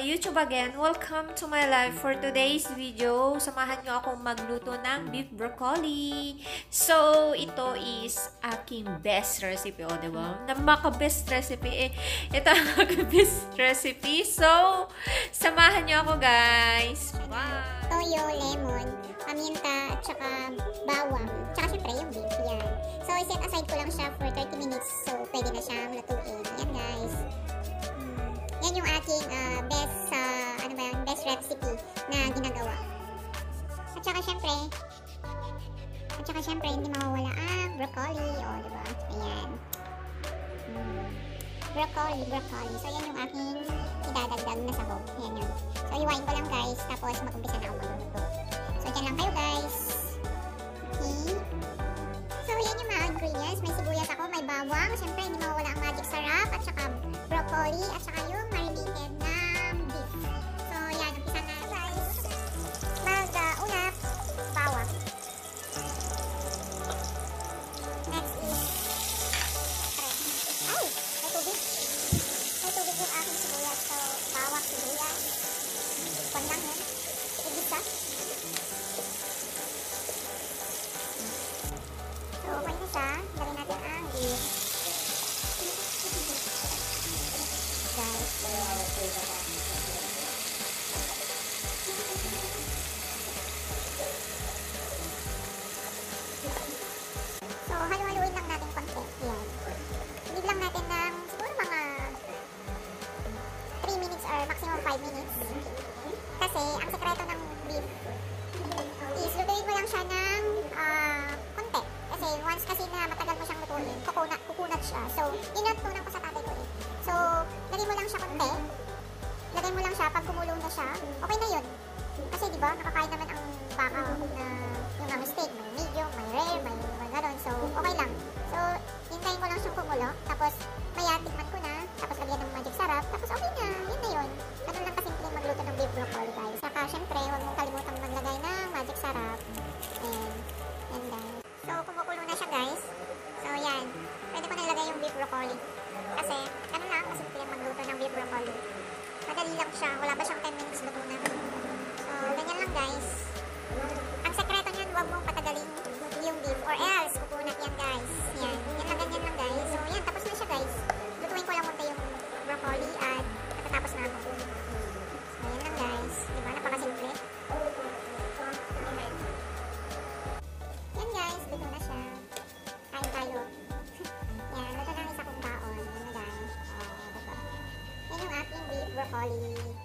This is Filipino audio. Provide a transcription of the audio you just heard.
YouTube again. Welcome to my life. For today's video, samahan nyo akong magluto ng beef broccoli. So, ito is aking best recipe. O, diba? Maka-best recipe. Ito ang maka-best recipe. So, samahan nyo ako, guys. Wow! Toyo, lemon, paminta, at saka bawang. Tsaka syempre yung beef. Yan. So, iset aside ko lang siya for 30 minutes. So, pwede na siyang lutuin. Yan, guys. Yan yung aking best recipe na ginagawa. At saka syempre, hindi mawawala ang broccoli. O, diba? Ayan. Broccoli. So, yan yung aking idadagdag na sahog. Ayan yun. So, iwain ko lang, guys. Tapos, mag-umpisa na ako magluluto. So, dyan lang kayo, guys. Okay. So, yan yung mga ingredients. May sibuyas ako, may bawang. Syempre, hindi mawawala ang magic sarap. At saka broccoli. At saka yung marinated na beef. So, yan. Umpisa na, guys. Mag-ulap. Bawang. Next is ay! May tubig. May tubig yung aking sibuyas. So, bawang, sibuyas. Kwan lang yan. Igisa. So, okay na siya. Lagyan natin ang beef. Guys. So, halu-haluin lang natin konti. Yan. Leave lang natin ng siguro mga 3 minutes or maximum 5 minutes. Kasi, ang sekreto ng beef is lutuin mo lang siya ng konti. Kasi, once kasi na matagal mo siyang lutuin, kukunat siya. So, inutunan ko sa tatay ko eh. So, lagay mo lang siya konti. Lagay mo lang siya pag kumulo na siya. Okay na yun. Kasi, di ba, nakakain naman ang baka na yung steak. May medium, may rare, may gano'n. So, okay lang. So, hintayin ko lang siyang kumulo. Tapos, maya, tikman ko na. Tapos, lagyan ng magic sarap. Tapos, okay na. Yun na yun. Ganun lang kasimple magluto ng beef broccoli, guys. Saka, syempre, huwag mong kalimutang maglagay ng magic sarap. And, yan, guys. So, kumukulo na siya, guys. So, yan. Pwede ko na ilagay yung beef broccoli. Kasi, ganun lang kasimple magluto ng beef broccoli. Madali lang siya. Wala pa siyang 10 minutes luto na. So, ganyan lang, guys. Ang sekreto niyan, huwag mong patagalin yung beef or else kukunat yan, guys. Yan. Yan lang, ganyan lang, guys. So, yan. Tapos na siya, guys. Lutuin ko lang muna yung broccoli at matatapos na ako. So, yan lang, guys. Diba? Napakasimple. Yan, guys. Luto na siya. Kain tayo. Yan. Luto na ang isa kong baon. Yan na, guys. Diba? Yan yung aking beef broccoli.